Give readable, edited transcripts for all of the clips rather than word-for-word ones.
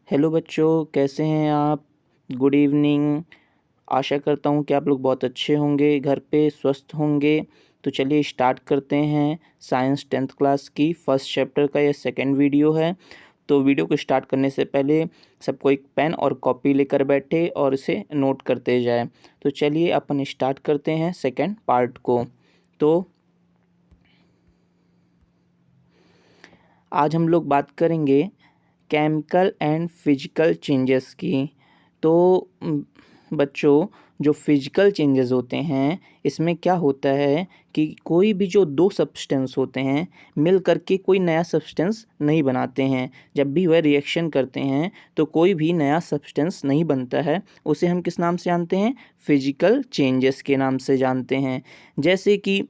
Hello बच्चों, कैसे हैं आप। Good evening. आशा करता हूँ कि आप लोग बहुत अच्छे होंगे, घर पे स्वस्थ होंगे। तो चलिए स्टार्ट करते हैं। साइंस 10th क्लास की फर्स्ट चैप्टर का यह सेकंड वीडियो है। तो वीडियो को स्टार्ट करने से पहले सबको एक पेन और कॉपी लेकर बैठे और इसे नोट करते जाए। तो चलिए अपन स्टार्ट करते हैं सेकंड पार्ट को। तो आज हम लोग बात करेंगे केमिकल एंड फिजिकल चेंजेस की। तो बच्चों, जो फिजिकल चेंजेस होते हैं इसमें क्या होता है कि कोई भी जो दो सब्सटेंस होते हैं मिल करके कोई नया सब्सटेंस नहीं बनाते हैं। जब भी वह रिएक्शन करते हैं तो कोई भी नया सब्सटेंस नहीं बनता है। उसे हम किस नाम से जानते हैं? फिजिकल चेंजेस के नाम से जानते हैं। जैसे कि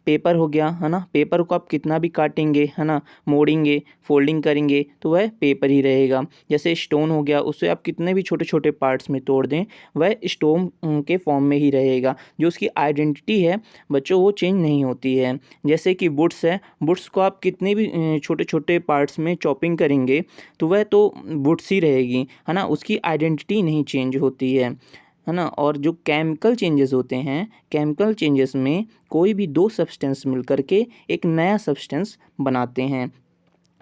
पेपर हो गया, है ना। पेपर को आप कितना भी काटेंगे, है ना, मोड़ेंगे, फोल्डिंग करेंगे तो वह पेपर ही रहेगा। जैसे स्टोन हो गया, उसे आप कितने भी छोटे छोटे पार्ट्स में तोड़ दें वह स्टोन के फॉर्म में ही रहेगा। जो उसकी आइडेंटिटी है बच्चों वो चेंज नहीं होती है। जैसे कि वुड्स है, वुड्स को आप कितने भी छोटे छोटे पार्ट्स में चॉपिंग करेंगे तो वह तो वुड्स ही रहेगी, है ना। उसकी आइडेंटिटी नहीं चेंज होती है ना। और जो केमिकल चेंजेस होते हैं, केमिकल चेंजेस में कोई भी दो सब्सटेंस मिल करके एक नया सब्सटेंस बनाते हैं।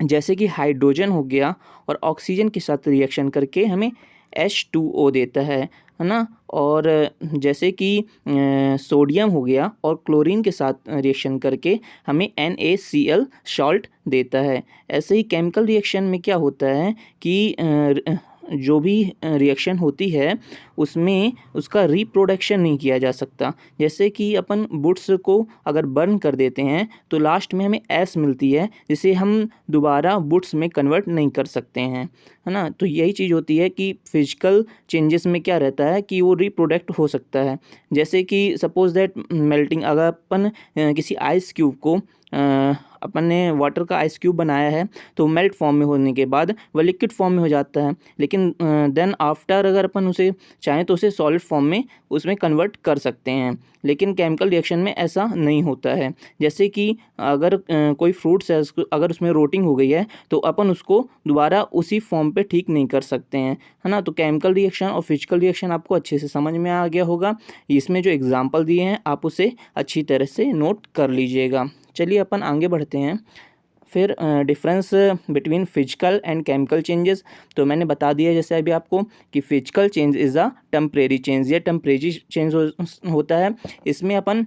जैसे कि हाइड्रोजन हो गया और ऑक्सीजन के साथ रिएक्शन करके हमें H2O देता है ना। और जैसे कि सोडियम हो गया और क्लोरीन के साथ रिएक्शन करके हमें NaCl सॉल्ट देता है। ऐसे ही केमिकल रिएक्शन में क्या होता है कि जो भी रिएक्शन होती है उसमें उसका रिप्रोडक्शन नहीं किया जा सकता। जैसे कि अपन वुड्स को अगर बर्न कर देते हैं तो लास्ट में हमें एस मिलती है जिसे हम दोबारा वुड्स में कन्वर्ट नहीं कर सकते हैं, है ना। तो यही चीज़ होती है कि फिजिकल चेंजेस में क्या रहता है कि वो रिप्रोडक्ट हो सकता है। जैसे कि सपोज दैट मेल्टिंग, अगर अपन किसी आइस क्यूब को अपन ने वाटर का आइस क्यूब बनाया है तो मेल्ट फॉर्म में होने के बाद वह लिक्विड फॉर्म में हो जाता है। लेकिन देन आफ्टर अगर अपन उसे चाहें तो उसे सॉलिड फॉर्म में उसमें कन्वर्ट कर सकते हैं। लेकिन केमिकल रिएक्शन में ऐसा नहीं होता है। जैसे कि अगर कोई फ्रूट्स है अगर उसमें रोटिंग हो गई है तो अपन उसको दोबारा उसी फॉर्म पे ठीक नहीं कर सकते हैं, है ना। तो केमिकल रिएक्शन और फिजिकल रिएक्शन आपको अच्छे से समझ में आ गया होगा। इसमें जो एग्जाम्पल दिए हैं आप उसे अच्छी तरह से नोट कर लीजिएगा। चलिए अपन आगे बढ़ते हैं। फिर difference between physical and chemical changes तो मैंने बता दिया जैसे अभी आपको कि physical change is a temporary change. ये टेम्परेरी चेंज होता है। इसमें अपन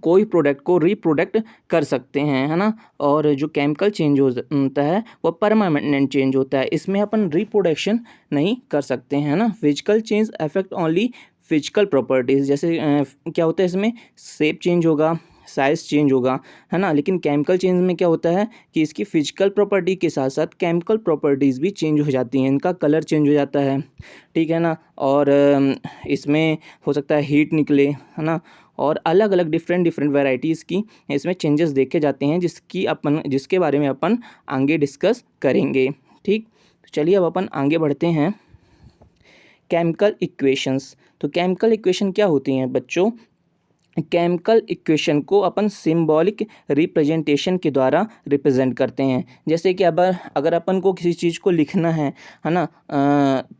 कोई प्रोडक्ट को रिप्रोडक्ट कर सकते हैं, है ना। और जो केमिकल चेंज होता है वो परमानेंट चेंज होता है। इसमें अपन रिप्रोडक्शन नहीं कर सकते हैं, है ना। Physical change affect only physical properties. जैसे क्या होता है इसमें शेप चेंज होगा, साइज़ चेंज होगा, है ना। लेकिन केमिकल चेंज में क्या होता है कि इसकी फिजिकल प्रॉपर्टी के साथ साथ केमिकल प्रॉपर्टीज़ भी चेंज हो जाती हैं। इनका कलर चेंज हो जाता है, ठीक है ना। और इसमें हो सकता है हीट निकले, है ना। और अलग अलग डिफरेंट डिफरेंट वैरायटीज़ की इसमें चेंजेस देखे जाते हैं जिसके बारे में अपन आगे डिस्कस करेंगे, ठीक। तो चलिए अब अपन आगे बढ़ते हैं। Chemical equations. तो केमिकल इक्वेशन क्या होती हैं बच्चों? केमिकल इक्वेशन को अपन सिंबॉलिक रिप्रेजेंटेशन के द्वारा रिप्रेजेंट करते हैं। जैसे कि अब अगर अपन को किसी चीज़ को लिखना है ना,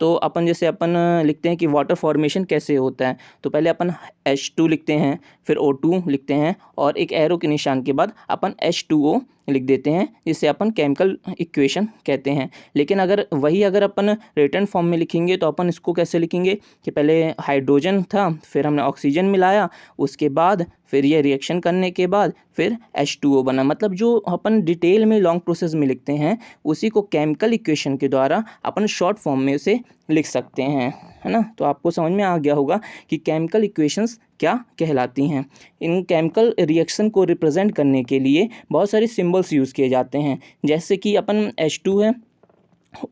तो अपन जैसे अपन लिखते हैं कि वाटर फॉर्मेशन कैसे होता है तो पहले अपन H2 लिखते हैं, फिर O2 लिखते हैं और एक एरो के निशान के बाद अपन H2O लिख देते हैं, जिसे अपन केमिकल इक्वेशन कहते हैं। लेकिन अगर अपन रिटन फॉर्म में लिखेंगे तो अपन इसको कैसे लिखेंगे कि पहले हाइड्रोजन था, फिर हमने ऑक्सीजन मिलाया, उसके बाद फिर ये रिएक्शन करने के बाद फिर H2O बना। मतलब जो अपन डिटेल में लॉन्ग प्रोसेस में लिखते हैं उसी को केमिकल इक्वेशन के द्वारा अपन शॉर्ट फॉर्म में उसे लिख सकते हैं, है ना। तो आपको समझ में आ गया होगा कि केमिकल इक्वेशंस क्या कहलाती हैं। इन केमिकल रिएक्शन को रिप्रेजेंट करने के लिए बहुत सारे सिंबल्स यूज़ किए जाते हैं। जैसे कि अपन H2 है,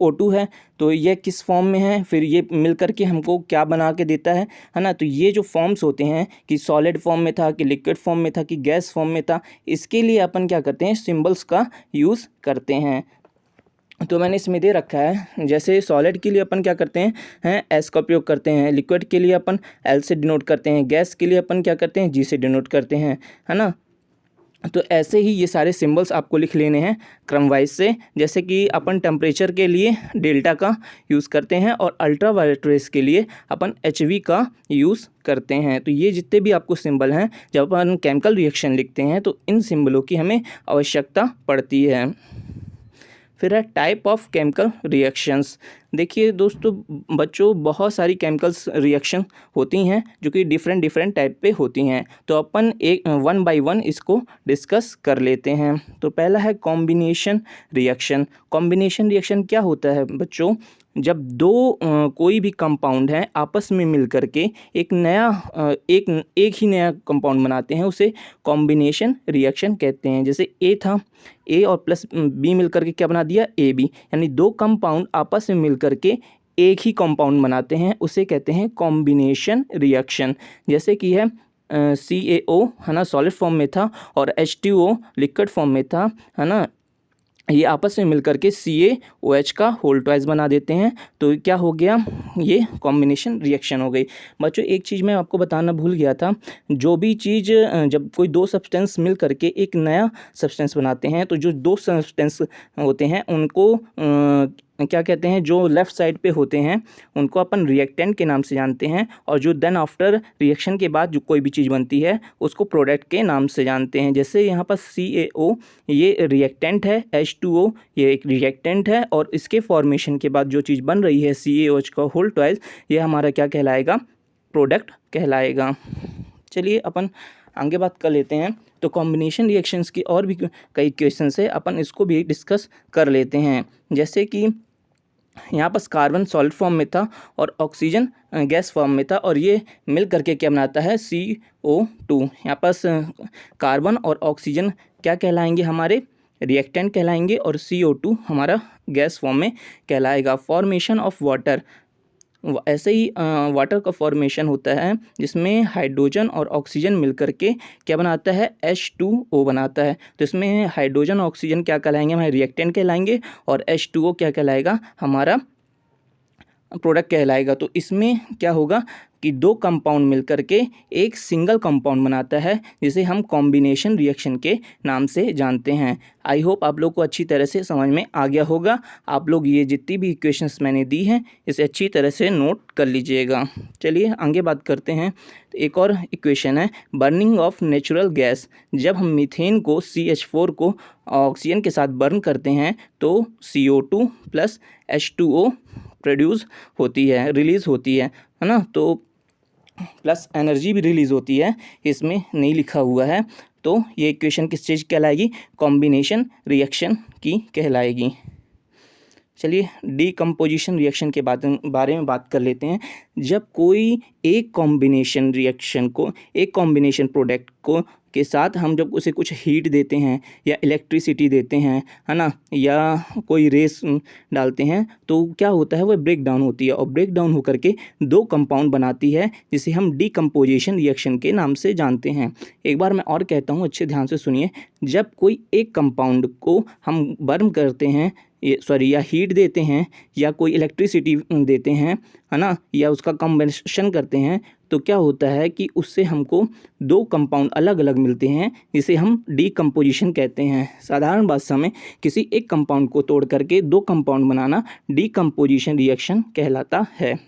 O2 है, तो ये किस फॉर्म में है, फिर ये मिल कर के हमको क्या बना के देता है ना। तो ये जो फॉर्म्स होते हैं कि सॉलिड फॉर्म में था, कि लिक्विड फॉर्म में था, कि गैस फॉर्म में था, इसके लिए अपन क्या करते हैं, सिंबल्स का यूज़ करते हैं। तो मैंने इसमें दे रखा है, जैसे सॉलिड के लिए अपन क्या करते हैं एस का उपयोग करते हैं, लिक्विड के लिए अपन एल से डिनोट करते हैं, गैस के लिए अपन क्या करते हैं जी से डिनोट करते हैं, है ना। तो ऐसे ही ये सारे सिंबल्स आपको लिख लेने हैं क्रम वाइज से। जैसे कि अपन टेम्परेचर के लिए डेल्टा का यूज़ करते हैं और अल्ट्रा वायलेट रेस के लिए अपन HV का यूज़ करते हैं। तो ये जितने भी आपको सिंबल हैं, जब अपन केमिकल रिएक्शन लिखते हैं तो इन सिंबलों की हमें आवश्यकता पड़ती है। फिर है टाइप ऑफ केमिकल रिएक्शंस। देखिए दोस्तों, बच्चों बहुत सारी केमिकल्स रिएक्शन होती हैं जो कि डिफरेंट टाइप पे होती हैं। तो अपन एक 1 बाय 1 इसको डिस्कस कर लेते हैं। तो पहला है कॉम्बिनेशन रिएक्शन। कॉम्बिनेशन रिएक्शन क्या होता है बच्चों? जब दो कोई भी कंपाउंड हैं आपस में मिल करके एक नया एक ही नया कंपाउंड बनाते हैं, उसे कॉम्बिनेशन रिएक्शन कहते हैं। जैसे ए था, ए और प्लस बी मिल करके क्या बना दिया? AB। यानी दो कंपाउंड आपस में मिल करके एक ही कंपाउंड बनाते हैं, उसे कहते हैं कॉम्बिनेशन रिएक्शन। जैसे कि है CaO, है ना, सॉलिड फॉर्म में था, और H2O लिक्विड फॉर्म में था, है ना। ये आपस में मिलकर के CaOH का होल ट्वाइस बना देते हैं। तो क्या हो गया? ये कॉम्बिनेशन रिएक्शन हो गई। बच्चों एक चीज़ मैं आपको बताना भूल गया था, जो भी चीज़ जब कोई दो सब्सटेंस मिल करके एक नया सब्सटेंस बनाते हैं, तो जो दो सब्सटेंस होते हैं उनको क्या कहते हैं? जो लेफ़्ट साइड पे होते हैं उनको अपन रिएक्टेंट के नाम से जानते हैं, और जो देन आफ्टर रिएक्शन के बाद जो कोई भी चीज़ बनती है उसको प्रोडक्ट के नाम से जानते हैं। जैसे यहाँ पर CaO ये रिएक्टेंट है, H2O ये एक रिएक्टेंट है, और इसके फॉर्मेशन के बाद जो चीज़ बन रही है CaOH का होल ट्वाइस, ये हमारा क्या कहलाएगा? प्रोडक्ट कहलाएगा। चलिए अपन आगे बात कर लेते हैं। तो कॉम्बिनेशन रिएक्शंस की और भी कई क्वेश्चंस है, अपन इसको भी डिस्कस कर लेते हैं। जैसे कि यहाँ पास कार्बन सॉलिड फॉर्म में था और ऑक्सीजन गैस फॉर्म में था, और ये मिल करके क्या बनाता है? CO2। यहाँ पास कार्बन और ऑक्सीजन क्या कहलाएंगे? हमारे रिएक्टेंट कहलाएंगे, और CO2 हमारा गैस फॉर्म में कहलाएगा। फॉर्मेशन ऑफ वाटर, ऐसे ही वाटर का फॉर्मेशन होता है जिसमें हाइड्रोजन और ऑक्सीजन मिलकर के क्या बनाता है? H2O बनाता है। तो इसमें हाइड्रोजन और ऑक्सीजन क्या कहलाएंगे? हमारे रिएक्टेंट कहलाएंगे, और H2O क्या कहलाएगा? हमारा प्रोडक्ट कहलाएगा। तो इसमें क्या होगा कि दो कंपाउंड मिलकर के एक सिंगल कंपाउंड बनाता है, जिसे हम कॉम्बिनेशन रिएक्शन के नाम से जानते हैं। आई होप आप लोग को अच्छी तरह से समझ में आ गया होगा। आप लोग ये जितनी भी इक्वेशंस मैंने दी हैं इसे अच्छी तरह से नोट कर लीजिएगा। चलिए आगे बात करते हैं। तो एक और इक्वेशन है बर्निंग ऑफ नेचुरल गैस। जब हम मीथेन को CH4 को ऑक्सीजन के साथ बर्न करते हैं तो CO2 प्लस H2O प्रोड्यूस होती है, रिलीज़ होती है ना। तो प्लस एनर्जी भी रिलीज़ होती है, इसमें नहीं लिखा हुआ है। तो ये इक्वेशन किस चीज़ कहलाएगी? कॉम्बिनेशन रिएक्शन की कहलाएगी। चलिए डीकम्पोजिशन रिएक्शन के बारे में बात कर लेते हैं। जब कोई एक कॉम्बिनेशन रिएक्शन को, एक कॉम्बिनेशन प्रोडक्ट को के साथ हम जब उसे कुछ हीट देते हैं या इलेक्ट्रिसिटी देते हैं, है ना, या कोई रेस डालते हैं, तो क्या होता है? वह ब्रेक डाउन होती है, और ब्रेक डाउन होकर के दो कंपाउंड बनाती है, जिसे हम डीकम्पोजिशन रिएक्शन के नाम से जानते हैं। एक बार मैं और कहता हूँ, अच्छे ध्यान से सुनिए। जब कोई एक कंपाउंड को हम बर्न करते हैं या हीट देते हैं, या कोई इलेक्ट्रिसिटी देते हैं, है ना, या उसका कॉम्बिनेशन करते हैं, तो क्या होता है कि उससे हमको दो कंपाउंड अलग अलग मिलते हैं, जिसे हम डीकम्पोजिशन कहते हैं। साधारण भाषा में किसी एक कंपाउंड को तोड़ करके दो कंपाउंड बनाना डीकम्पोजिशन रिएक्शन कहलाता है।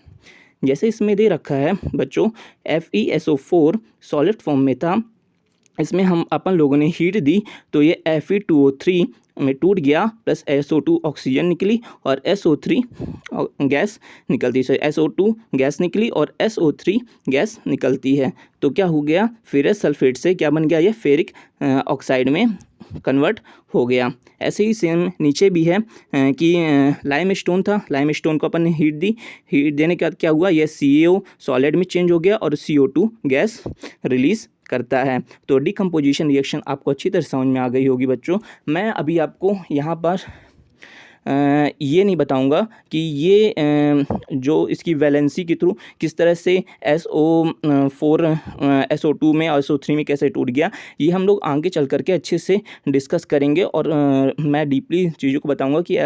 जैसे इसमें दे रखा है बच्चों, FeSO4 सॉलिड फॉर्म में था, इसमें हम अपन लोगों ने हीट दी तो ये Fe2O3 में टूट गया, प्लस SO2 ऑक्सीजन निकली और SO3 गैस निकलती है। SO2 गैस निकली और SO3 गैस निकलती है। तो क्या हो गया? फेरस सल्फेट से क्या बन गया? ये फेरिक ऑक्साइड में कन्वर्ट हो गया। ऐसे ही सेम नीचे भी है कि लाइम स्टोन था, लाइम स्टोन को अपन ने हीट दी, हीट देने के बाद क्या हुआ? ये CaO सॉलिड में चेंज हो गया और CO2 गैस रिलीज़ करता है। तो डीकम्पोजिशन रिएक्शन आपको अच्छी तरह समझ में आ गई होगी बच्चों। मैं अभी आपको यहाँ पर ये नहीं बताऊंगा कि ये जो इसकी वैलेंसी के थ्रू किस तरह से SO4 SO2 में और SO3 में कैसे टूट गया, ये हम लोग आगे चल करके अच्छे से डिस्कस करेंगे और मैं डीपली चीज़ों को बताऊंगा कि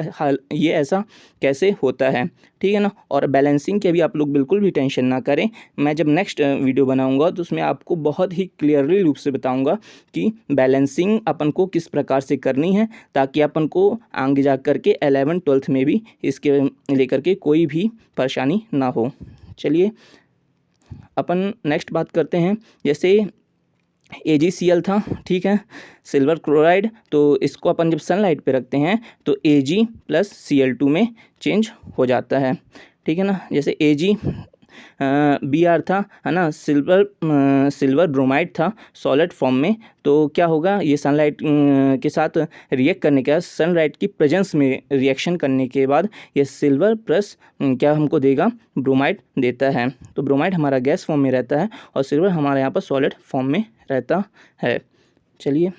ये ऐसा कैसे होता है, ठीक है ना। और बैलेंसिंग के भी आप लोग बिल्कुल भी टेंशन ना करें, मैं जब नेक्स्ट वीडियो बनाऊंगा तो उसमें आपको बहुत ही क्लियरली रूप से बताऊंगा कि बैलेंसिंग अपन को किस प्रकार से करनी है, ताकि अपन को आगे जा कर के 11th-12th में भी इसके लेकर के कोई भी परेशानी ना हो। चलिए अपन नेक्स्ट बात करते हैं। जैसे AgCl था, ठीक है, सिल्वर क्लोराइड, तो इसको अपन जब सनलाइट पे रखते हैं तो Ag + Cl2 में चेंज हो जाता है, ठीक है ना। जैसे AgBr था, है ना, सिल्वर ब्रोमाइड था सॉलिड फॉर्म में, तो क्या होगा, ये सनलाइट के साथ रिएक्ट करने के बाद, सनलाइट की प्रेजेंस में रिएक्शन करने के बाद ये सिल्वर प्लस क्या हमको देगा, ब्रोमाइड देता है। तो ब्रोमाइड हमारा गैस फॉर्म में रहता है और सिल्वर हमारे यहाँ पर सॉलिड फॉर्म में रहता है। चलिए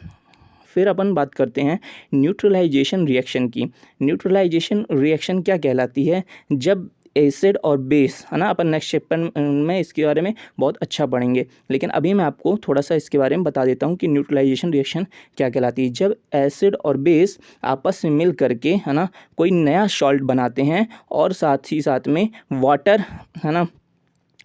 फिर अपन बात करते हैं न्यूट्रलाइजेशन रिएक्शन की। न्यूट्रलाइजेशन रिएक्शन क्या कहलाती है, जब एसिड और बेस, है ना, अपन नेक्स्ट चैप्टर में इसके बारे में बहुत अच्छा पढ़ेंगे, लेकिन अभी मैं आपको थोड़ा सा इसके बारे में बता देता हूँ कि न्यूट्रलाइजेशन रिएक्शन क्या कहलाती है। जब एसिड और बेस आपस में मिल करके, है ना, कोई नया सॉल्ट बनाते हैं और साथ ही साथ में वाटर, है ना,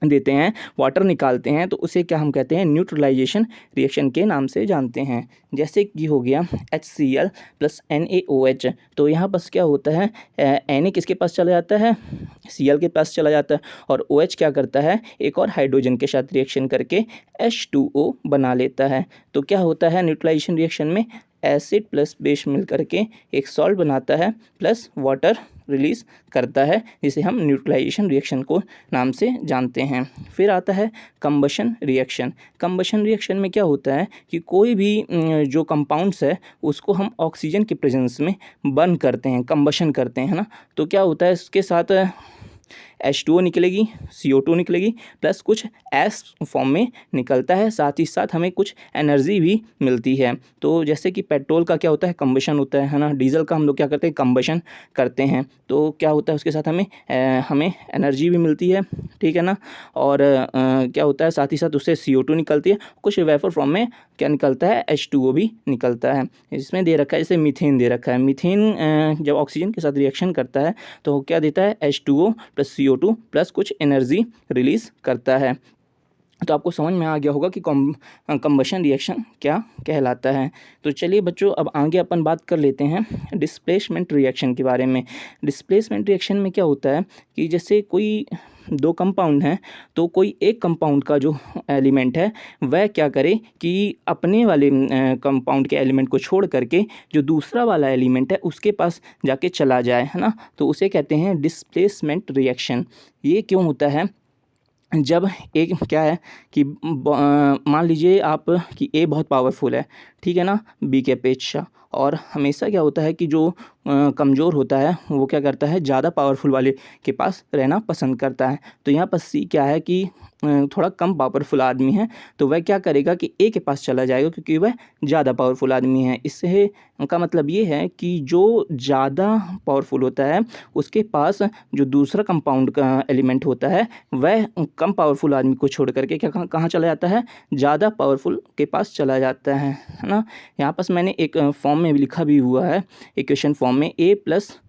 देते हैं, वाटर निकालते हैं, तो उसे क्या हम कहते हैं, न्यूट्रलाइजेशन रिएक्शन के नाम से जानते हैं। जैसे कि हो गया HCl + NaOH, तो यहाँ पर क्या होता है, Na किसके पास चला जाता है, Cl के पास चला जाता है, और OH क्या करता है, एक और हाइड्रोजन के साथ रिएक्शन करके H2O बना लेता है। तो क्या होता है न्यूट्रलाइजेशन रिएक्शन में, एसिड प्लस बेस मिल करके एक सॉल्ट बनाता है प्लस वाटर रिलीज़ करता है, जिसे हम न्यूट्रलाइजेशन रिएक्शन को नाम से जानते हैं। फिर आता है कंबशन रिएक्शन। कंबशन रिएक्शन में क्या होता है कि कोई भी जो कंपाउंड्स है उसको हम ऑक्सीजन के प्रेजेंस में बर्न करते हैं, कंबशन करते हैं, है ना। तो क्या होता है, इसके साथ H2O निकलेगी, CO2 निकलेगी, प्लस कुछ एस फॉर्म में निकलता है, साथ ही साथ हमें कुछ एनर्जी भी मिलती है। तो जैसे कि पेट्रोल का क्या होता है, कंबशन होता है ना, डीजल का हम लोग क्या करते हैं, कंबशन करते हैं, तो क्या होता है उसके साथ हमें एनर्जी भी मिलती है, ठीक है ना। और क्या होता है, साथ ही साथ उससे CO2 निकलती है, कुछ वेपर फॉर्म में क्या निकलता है, H2O भी निकलता है। इसमें दे रखा है, जैसे मीथेन दे रखा है, मीथेन जब ऑक्सीजन के साथ रिएक्शन करता है तो क्या देता है, H2O + CO2 प्लस कुछ एनर्जी रिलीज़ करता है। तो आपको समझ में आ गया होगा कि कंबशन रिएक्शन क्या कहलाता है। तो चलिए बच्चों, अब आगे अपन बात कर लेते हैं डिस्प्लेसमेंट रिएक्शन के बारे में। डिस्प्लेसमेंट रिएक्शन में क्या होता है कि जैसे कोई दो कंपाउंड हैं, तो कोई एक कंपाउंड का जो एलिमेंट है वह क्या करे कि अपने वाले कंपाउंड के एलिमेंट को छोड़ करके जो दूसरा वाला एलिमेंट है उसके पास जाके चला जाए, है ना, तो उसे कहते हैं डिस्प्लेसमेंट रिएक्शन। ये क्यों होता है, जब एक क्या है कि मान लीजिए आप कि A बहुत पावरफुल है, ठीक है ना, B के अपेक्षा, और हमेशा क्या होता है कि जो कमज़ोर होता है वो क्या करता है, ज़्यादा पावरफुल वाले के पास रहना पसंद करता है। तो यहाँ पर C क्या है कि थोड़ा कम पावरफुल आदमी है, तो वह क्या करेगा कि A के पास चला जाएगा क्योंकि वह ज़्यादा पावरफुल आदमी है। इससे का मतलब ये है कि जो ज़्यादा पावरफुल होता है उसके पास जो दूसरा कंपाउंड का एलिमेंट होता है वह कम पावरफुल आदमी को छोड़ करके क्या कहाँ चला जाता है, ज़्यादा पावरफुल के पास चला जाता है ना। यहाँ पर मैंने एक फॉर्म में लिखा भी हुआ है, इक्वेशन फॉर्म में, A +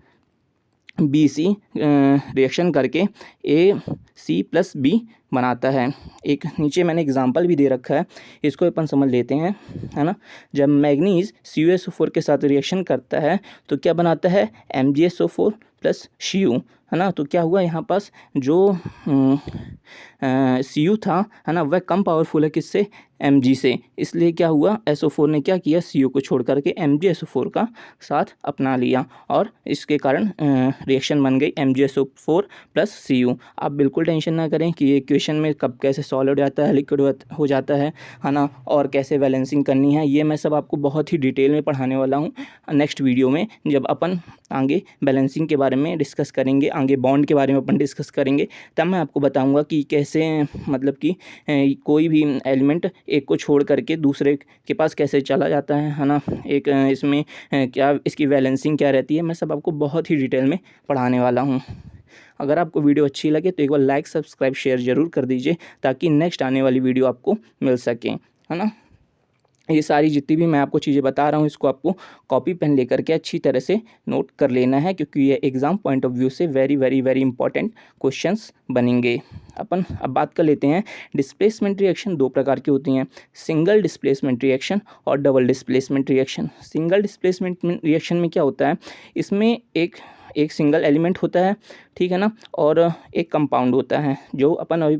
BC रिएक्शन करके AC + B बनाता है। एक नीचे मैंने एग्जांपल भी दे रखा है, इसको अपन समझ लेते हैं, है ना। जब मैग्नीज CuSO4 के साथ रिएक्शन करता है तो क्या बनाता है, MgSO4 + Cu, है ना। तो क्या हुआ, यहाँ पास जो Cu था, है ना, वह कम पावरफुल है किससे, Mg से, इसलिए क्या हुआ, SO4 ने क्या किया, Cu को छोड़ करके MgSO4 का साथ अपना लिया और इसके कारण रिएक्शन बन गई MgSO4 + Cu। आप बिल्कुल टेंशन ना करें कि ये इक्वेशन में कब कैसे सॉल्व हो जाता है, लिक्विड हो जाता है ना, और कैसे बैलेंसिंग करनी है, ये मैं सब आपको बहुत ही डिटेल में पढ़ाने वाला हूँ नेक्स्ट वीडियो में, जब अपन आगे बैलेंसिंग के बारे में डिस्कस करेंगे आगे बॉन्ड के बारे में अपन डिस्कस करेंगे, तब मैं आपको बताऊंगा कि कैसे मतलब कि कोई भी एलिमेंट एक को छोड़ करके दूसरे के पास कैसे चला जाता है ना। एक इसमें क्या इसकी बैलेंसिंग क्या रहती है, मैं सब आपको बहुत ही डिटेल में पढ़ाने वाला हूँ। अगर आपको वीडियो अच्छी लगे तो एक बार लाइक सब्सक्राइब शेयर ज़रूर कर दीजिए, ताकि नेक्स्ट आने वाली वीडियो आपको मिल सके, है ना। ये सारी जितनी भी मैं आपको चीज़ें बता रहा हूँ, इसको आपको कॉपी पेन लेकर के अच्छी तरह से नोट कर लेना है, क्योंकि ये एग्ज़ाम पॉइंट ऑफ व्यू से very very very important questions बनेंगे। अपन अब बात कर लेते हैं, डिस्प्लेसमेंट रिएक्शन दो प्रकार की होती हैं, सिंगल डिस्प्लेसमेंट रिएक्शन और double displacement reaction. Single displacement reaction में क्या होता है, इसमें एक सिंगल एलिमेंट होता है, ठीक है ना, और एक कंपाउंड होता है, जो अपन अभी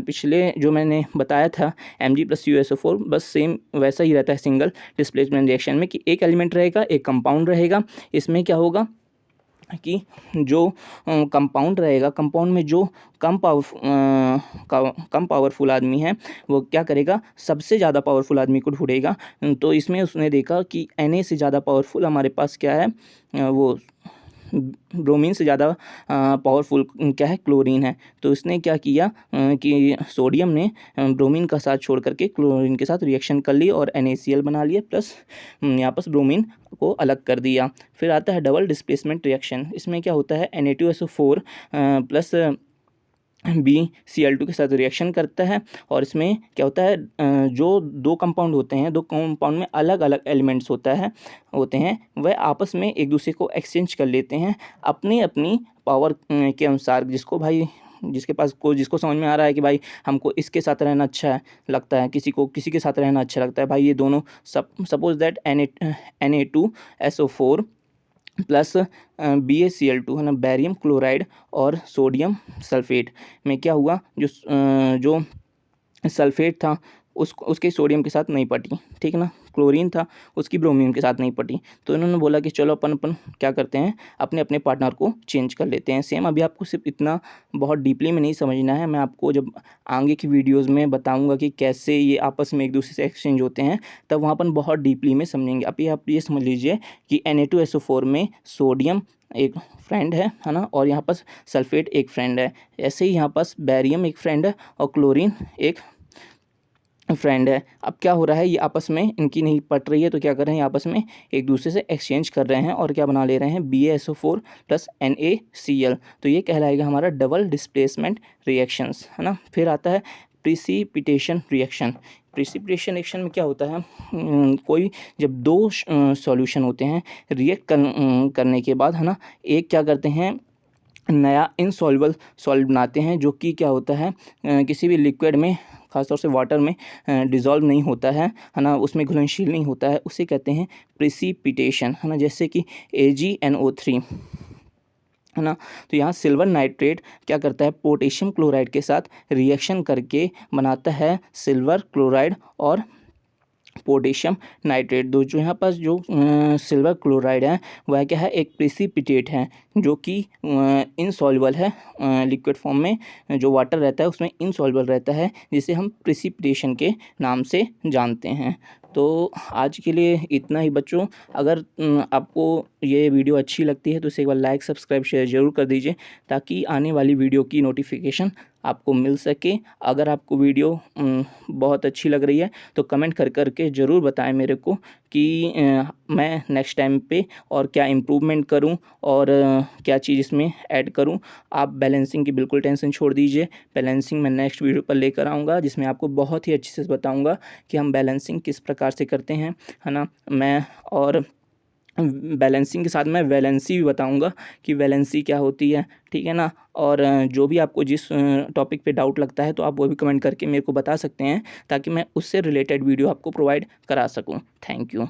पिछले जो मैंने बताया था Mg+CuSO4, बस सेम वैसा ही रहता है सिंगल डिस्प्लेसमेंट रिएक्शन में, कि एक एलिमेंट रहेगा, एक कंपाउंड रहेगा। इसमें क्या होगा कि जो कंपाउंड रहेगा, कंपाउंड में जो कम पावरफुल आदमी है, वो क्या करेगा, सबसे ज़्यादा पावरफुल आदमी को ढूंढेगा। तो इसमें उसने देखा कि Na से ज़्यादा पावरफुल हमारे पास क्या है, वो ब्रोमीन से ज़्यादा पावरफुल क्या है, क्लोरीन है। तो इसने क्या किया कि सोडियम ने ब्रोमीन का साथ छोड़ करके क्लोरीन के साथ रिएक्शन कर ली और NaCl बना लिया, प्लस यहाँ पर ब्रोमीन को अलग कर दिया। फिर आता है डबल डिस्प्लेसमेंट रिएक्शन। इसमें क्या होता है, Na2SO4 प्लस BCl2 के साथ रिएक्शन करता है, और इसमें क्या होता है, जो दो कंपाउंड होते हैं, दो कंपाउंड में अलग अलग एलिमेंट्स होते हैं, वह आपस में एक दूसरे को एक्सचेंज कर लेते हैं अपनी अपनी पावर के अनुसार। जिसको समझ में आ रहा है कि भाई हमको इसके साथ रहना अच्छा लगता है, किसी को किसी के साथ रहना अच्छा लगता है, भाई ये दोनों suppose that Na2SO4 plus BaCl2 है ना, बैरियम क्लोराइड और सोडियम सल्फेट में क्या हुआ, जो सल्फेट था उसके सोडियम के साथ नहीं पटी, ठीक है ना, क्लोरीन था उसकी ब्रोमीन के साथ नहीं पटी। तो इन्होंने बोला कि चलो अपन क्या करते हैं, अपने अपने पार्टनर को चेंज कर लेते हैं। सेम अभी आपको सिर्फ इतना बहुत डीपली में नहीं समझना है, मैं आपको जब आगे की वीडियोस में बताऊंगा कि कैसे ये आपस में एक दूसरे से एक्सचेंज होते हैं, तब वहाँ अपन बहुत डीपली में समझेंगे। अभी आप ये समझ लीजिए कि Na2SO4 में सोडियम एक फ्रेंड है ना, और यहाँ पर सल्फेट एक फ्रेंड है। ऐसे ही यहाँ पर बैरियम एक फ्रेंड है और क्लोरीन एक फ्रेंड है। अब क्या हो रहा है, ये आपस में इनकी नहीं पट रही है, तो क्या कर रहे हैं, आपस में एक दूसरे से एक्सचेंज कर रहे हैं और क्या बना ले रहे हैं, BaSO4 प्लस NaCl। तो ये कहलाएगा हमारा डबल डिस्प्लेसमेंट रिएक्शंस, है ना। फिर आता है प्रिसिपिटेशन रिएक्शन। प्रिसिपिटेशन रिएक्शन में क्या होता है, कोई जब दो सॉल्यूशन होते हैं, रिएक्ट करने के बाद, है ना, एक क्या करते हैं, नया इनसॉल्युबल सॉल्ट बनाते हैं, जो कि क्या होता है, किसी भी लिक्विड में, खासतौर से वाटर में डिज़ोल्व नहीं होता है ना, उसमें घुलनशील नहीं होता है, उसे कहते हैं प्रिसिपिटेशन, है ना। जैसे कि AgNO3, है ना। तो यहाँ सिल्वर नाइट्रेट क्या करता है, पोटेशियम क्लोराइड के साथ रिएक्शन करके बनाता है सिल्वर क्लोराइड और पोटेशियम नाइट्रेट। दो जो यहाँ पास जो सिल्वर क्लोराइड है, वह क्या है, एक प्रिसिपिटेट है, जो कि इनसॉल्युबल है, लिक्विड फॉर्म में जो वाटर रहता है उसमें इनसॉल्युबल रहता है, जिसे हम प्रिसिपिटेशन के नाम से जानते हैं। तो आज के लिए इतना ही बच्चों। अगर आपको ये वीडियो अच्छी लगती है तो इसे एक बार लाइक सब्सक्राइब शेयर ज़रूर कर दीजिए, ताकि आने वाली वीडियो की नोटिफिकेशन आपको मिल सके। अगर आपको वीडियो बहुत अच्छी लग रही है तो कमेंट करके ज़रूर बताएं मेरे को कि मैं नेक्स्ट टाइम पे और क्या इम्प्रूवमेंट करूं और क्या चीज़ इसमें ऐड करूं। आप बैलेंसिंग की बिल्कुल टेंशन छोड़ दीजिए, बैलेंसिंग मैं नेक्स्ट वीडियो पर लेकर आऊँगा, जिसमें आपको बहुत ही अच्छे से बताऊँगा कि हम बैलेंसिंग किस प्रकार से करते हैं, है ना। मैं और बैलेंसिंग के साथ मैं वैलेंसी भी बताऊंगा कि वैलेंसी क्या होती है, ठीक है ना। और जो भी आपको जिस टॉपिक पे डाउट लगता है तो आप वो भी कमेंट करके मेरे को बता सकते हैं, ताकि मैं उससे रिलेटेड वीडियो आपको प्रोवाइड करा सकूं। Thank you.